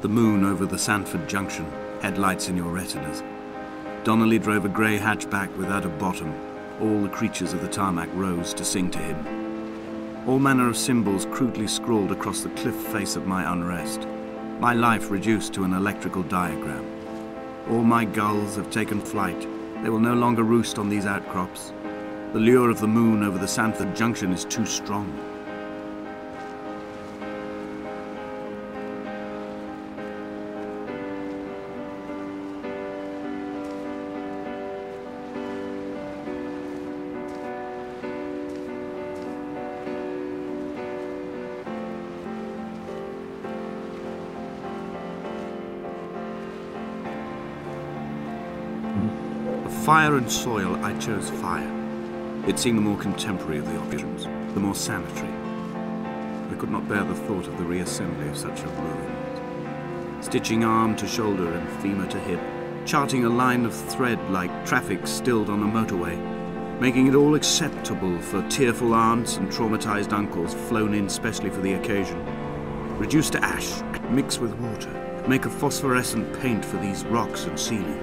The moon over the Sanford Junction, headlights in your retinas. Donnelly drove a grey hatchback without a bottom. All the creatures of the tarmac rose to sing to him. All manner of symbols crudely scrawled across the cliff face of my unrest. My life reduced to an electrical diagram. All my gulls have taken flight. They will no longer roost on these outcrops. The lure of the moon over the Sanford Junction is too strong. Fire and soil, I chose fire. It seemed the more contemporary of the options, the more sanitary. I could not bear the thought of the reassembly of such a ruin. Stitching arm to shoulder and femur to hip, charting a line of thread like traffic stilled on a motorway, making it all acceptable for tearful aunts and traumatized uncles flown in specially for the occasion. Reduce to ash, mix with water, make a phosphorescent paint for these rocks and ceiling.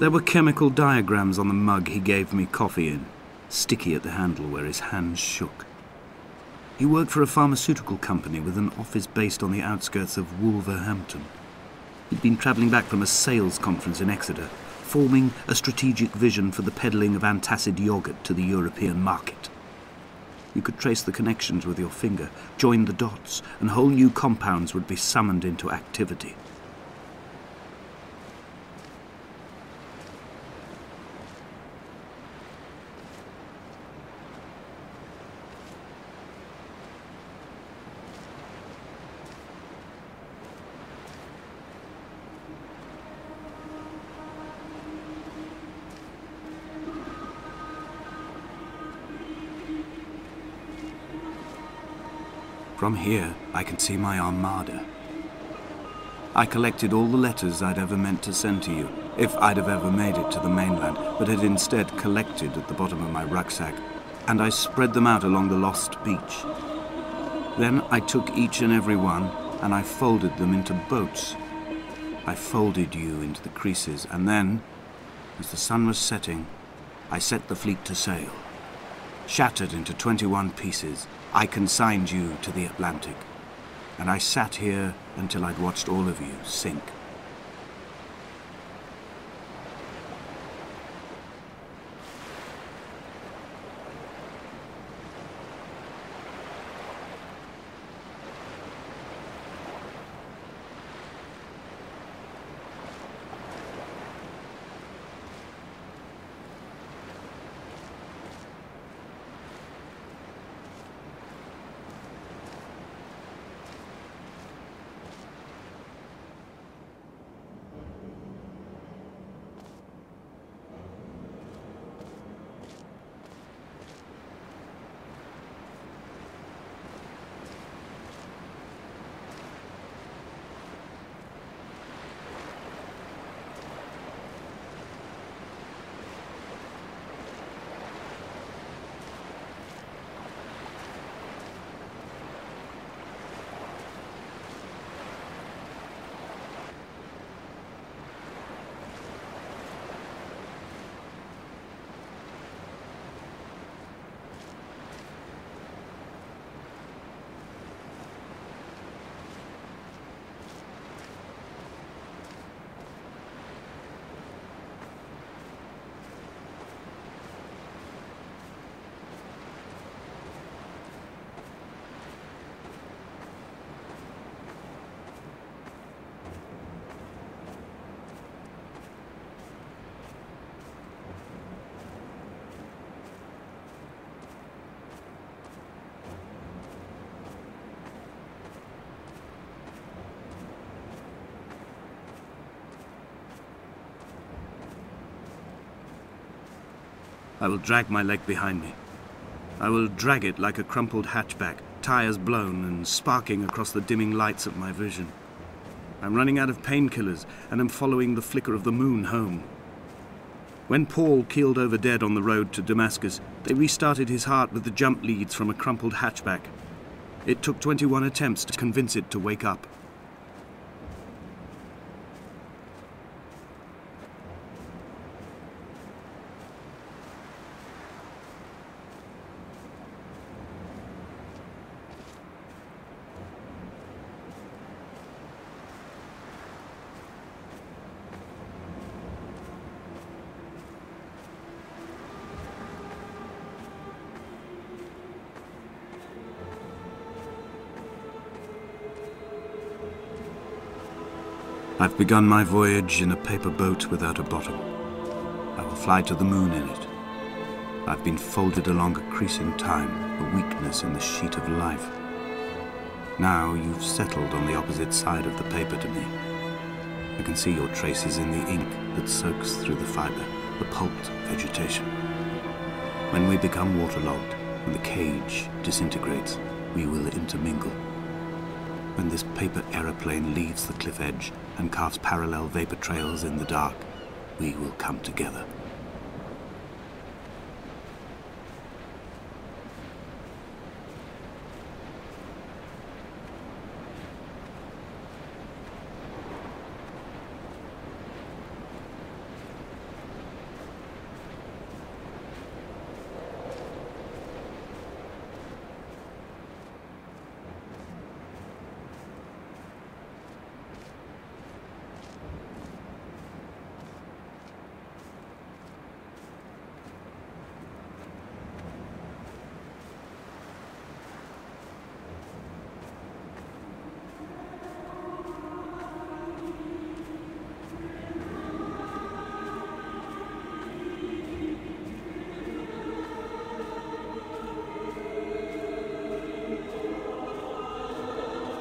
There were chemical diagrams on the mug he gave me coffee in, sticky at the handle where his hands shook. He worked for a pharmaceutical company with an office based on the outskirts of Wolverhampton. He'd been travelling back from a sales conference in Exeter, forming a strategic vision for the peddling of antacid yogurt to the European market. You could trace the connections with your finger, join the dots, and whole new compounds would be summoned into activity. From here, I can see my armada. I collected all the letters I'd ever meant to send to you, if I'd have ever made it to the mainland, but had instead collected at the bottom of my rucksack, and I spread them out along the lost beach. Then I took each and every one, and I folded them into boats. I folded you into the creases, and then, as the sun was setting, I set the fleet to sail. Shattered into 21 pieces, I consigned you to the Atlantic, and I sat here until I'd watched all of you sink. I will drag my leg behind me. I will drag it like a crumpled hatchback, tires blown and sparking across the dimming lights of my vision. I'm running out of painkillers and am following the flicker of the moon home. When Paul keeled over dead on the road to Damascus, they restarted his heart with the jump leads from a crumpled hatchback. It took 21 attempts to convince it to wake up. I've begun my voyage in a paper boat without a bottom. I will fly to the moon in it. I've been folded along a crease in time, a weakness in the sheet of life. Now you've settled on the opposite side of the paper to me. I can see your traces in the ink that soaks through the fiber, the pulped vegetation. When we become waterlogged and the cage disintegrates, we will intermingle. When this paper aeroplane leaves the cliff edge and carves parallel vapor trails in the dark, we will come together.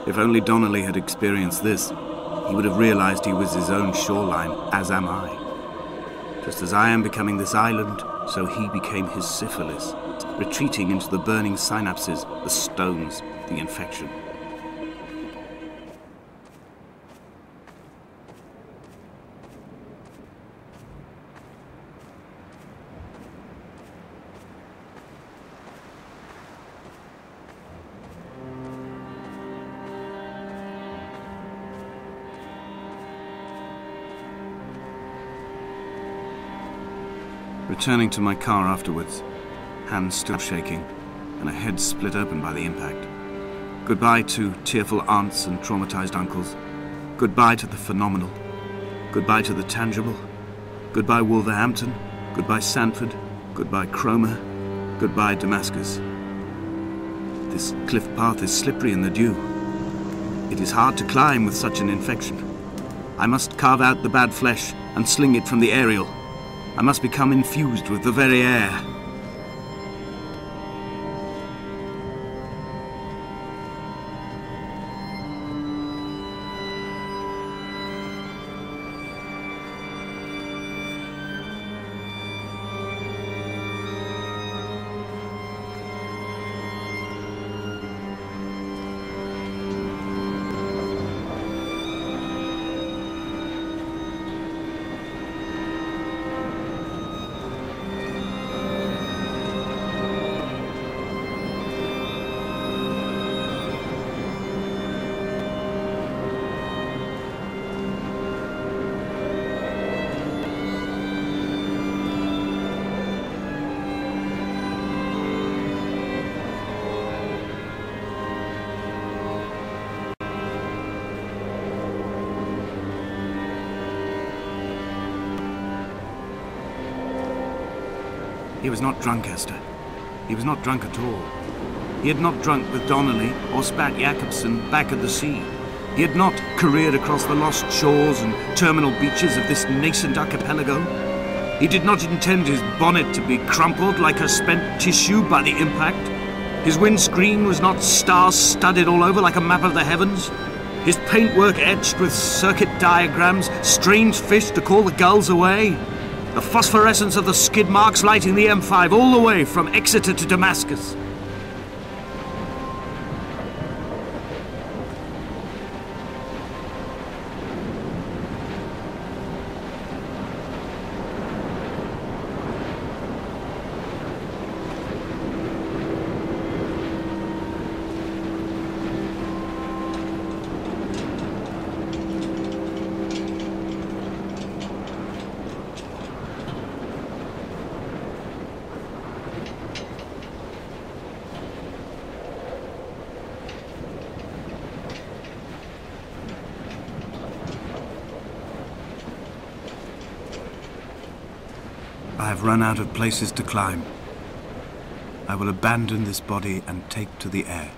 If only Donnelly had experienced this, he would have realized he was his own shoreline, as am I. Just as I am becoming this island, so he became his syphilis, retreating into the burning synapses, the stones, the infection. Returning to my car afterwards, hands still shaking, and a head split open by the impact. Goodbye to tearful aunts and traumatized uncles. Goodbye to the phenomenal. Goodbye to the tangible. Goodbye Wolverhampton. Goodbye Sanford. Goodbye Cromer. Goodbye Damascus. This cliff path is slippery in the dew. It is hard to climb with such an infection. I must carve out the bad flesh and sling it from the aerial. I must become infused with the very air. He was not drunk, Esther. He was not drunk at all. He had not drunk with Donnelly or spat Jacobson back at the sea. He had not careered across the lost shores and terminal beaches of this nascent archipelago. He did not intend his bonnet to be crumpled like a spent tissue by the impact. His windscreen was not star-studded all over like a map of the heavens. His paintwork etched with circuit diagrams, strange fish to call the gulls away. The phosphorescence of the skid marks lighting the M5 all the way from Exeter to Damascus. I have run out of places to climb. I will abandon this body and take to the air.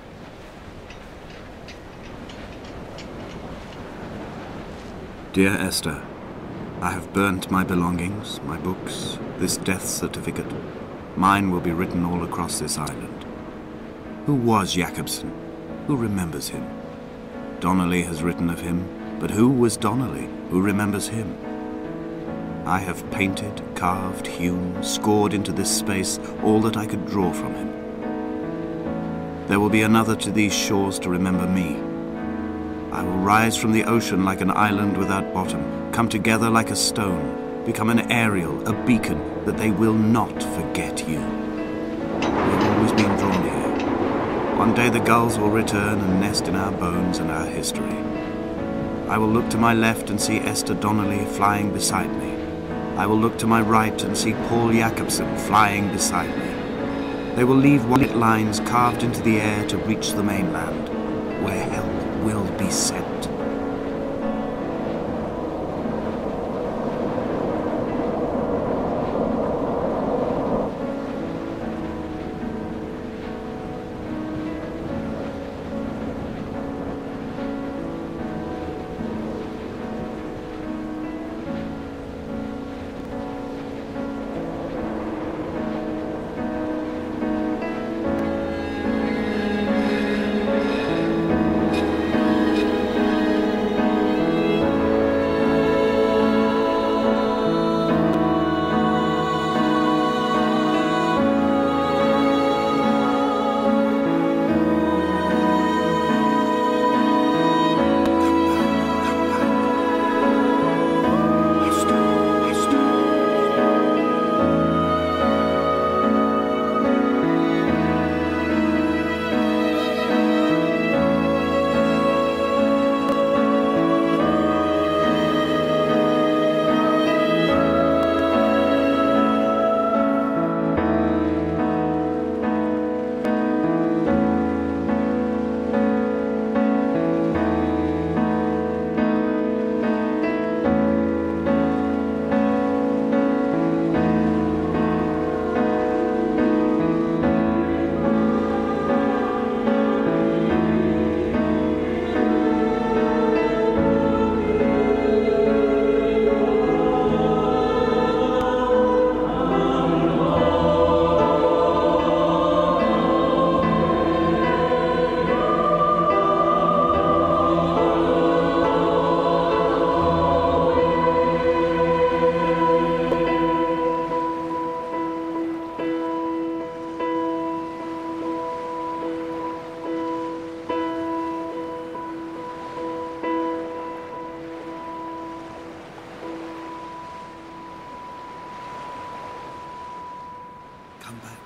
Dear Esther, I have burnt my belongings, my books, this death certificate. Mine will be written all across this island. Who was Jakobsen? Who remembers him? Donnelly has written of him, but who was Donnelly? Who remembers him? I have painted, carved, hewn, scored into this space all that I could draw from him. There will be another to these shores to remember me. I will rise from the ocean like an island without bottom, come together like a stone, become an aerial, a beacon, that they will not forget you. We have always been drawn here. One day the gulls will return and nest in our bones and our history. I will look to my left and see Esther Donnelly flying beside me. I will look to my right and see Paul Jakobsen flying beside me. They will leave white lines carved into the air to reach the mainland, where help will be sent. Come back.